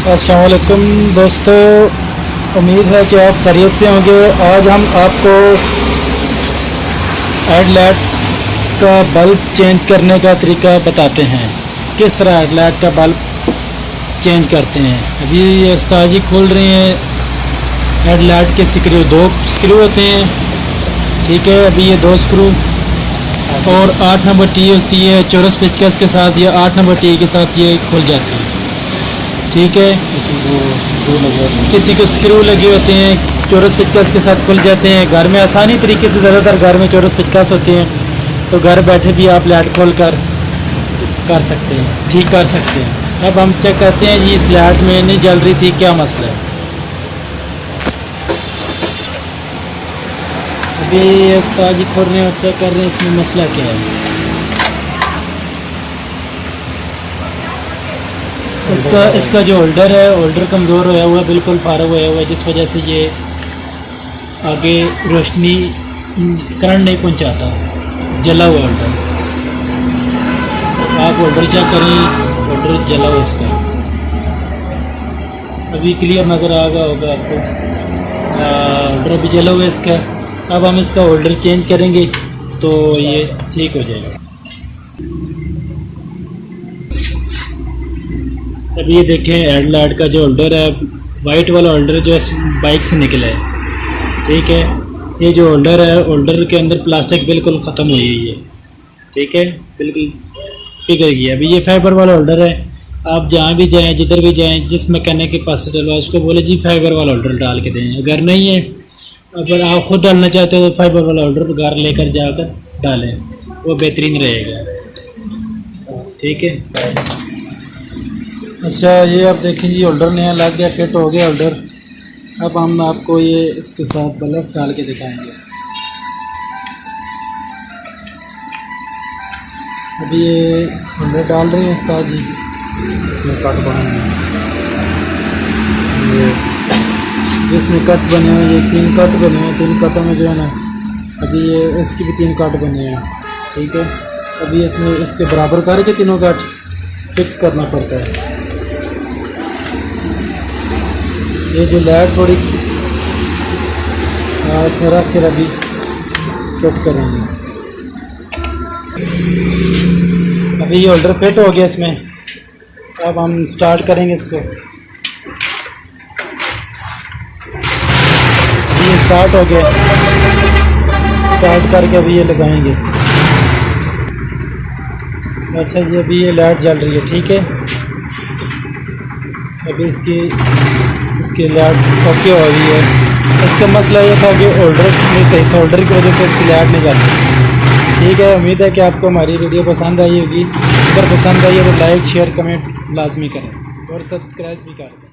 अस्सलाम वालेकुम दोस्तों, उम्मीद है कि आप खैरियत से होंगे। आज हम आपको हेडलाइट का बल्ब चेंज करने का तरीका बताते हैं, किस तरह हेडलाइट का बल्ब चेंज करते हैं। अभी ये उस्ताद जी खोल रहे हैं हेडलाइट के स्क्रू। 2 स्क्रू होते हैं, ठीक है। अभी ये 2 स्क्रू और 8 नंबर टी होती है चौरस पेचकस के साथ, या 8 नंबर टी के साथ ये खुल जाती है, ठीक है। किसी को स्क्रू लगे होते हैं चौरस पेचकस के साथ खुल जाते हैं। घर में आसानी तरीके से, ज़्यादातर घर में चौरस पेचकस होते हैं, तो घर बैठे भी आप लाइट खोल कर सकते हैं, ठीक कर सकते हैं। अब हम चेक करते हैं जी, इस लाइट में नहीं जल रही थी, क्या मसला है। अभी उस्ताद जी खोल रहे हैं और चेक कर रहे हैं इसमें मसला क्या है। इसका जो होल्डर है, होल्डर कमज़ोर होया हुआ है, बिल्कुल फारग होया हुआ है, जिस वजह से ये आगे रोशनी करंट नहीं पहुंचाता, जला हुआ होल्डर। आप होल्डर चेक करें, होल्डर जला हुआ इसका। अभी क्लियर नज़र आ गया होगा आपको, होल्डर भी जला हुआ है इसका। अब हम इसका होल्डर चेंज करेंगे तो ये ठीक हो जाएगा। अभी ये देखें हेडलाइट का जो होल्डर है, वाइट वाला होल्डर जो बाइक से निकला है, ठीक है। ये जो होल्डर है, होल्डर के अंदर प्लास्टिक बिल्कुल ख़त्म हुई है ये, ठीक है, बिल्कुल पिघल गया। अभी ये फाइबर वाला होल्डर है। आप जहाँ भी जाएं, जिधर भी जाएं, जिस मैकेनिक के पास डलवा, उसको बोले जी फाइबर वाला होल्डर डाल के दें। अगर नहीं है, अगर आप खुद डालना चाहते हो तो फाइबर वाला होल्डर घर लेकर जाकर डालें, वो बेहतरीन रहेगा, ठीक है। अच्छा, ये आप देखें जी, होल्डर नया लग गया, फिट हो गया होल्डर। अब हम आपको ये इसके साथ बल्ब डाल के दिखाएंगे। अभी ये होल्डर डाल रहे हैं उस्ताद जी, इसमें कट बने हुए, जिसमें कट बने हुए, ये 3 कट बने हुए। 3 कटों में जो है ना, अभी ये इसकी भी 3 कट बने हैं, ठीक है। अभी इसमें इसके बराबर करके तीनों कट फिक्स करना पड़ता है। ये जो लाइट थोड़ी इसमें रख कर अभी फिट करेंगे। अभी ये होल्डर फिट हो गया इसमें। अब हम स्टार्ट करेंगे इसको। ये स्टार्ट हो गया, स्टार्ट करके अभी ये लगाएंगे। अच्छा जी, अभी ये लाइट जल रही है, ठीक है। अभी इसकी लाइट ओके हो रही है। इसका मसला ये था कि होल्डर नहीं सही था, होल्डर की वजह से इसकी लाइट नहीं जाती, ठीक है। उम्मीद है कि आपको हमारी वीडियो पसंद आई होगी। अगर पसंद आई है तो लाइक शेयर कमेंट लाजमी करें और सब्सक्राइब भी करें।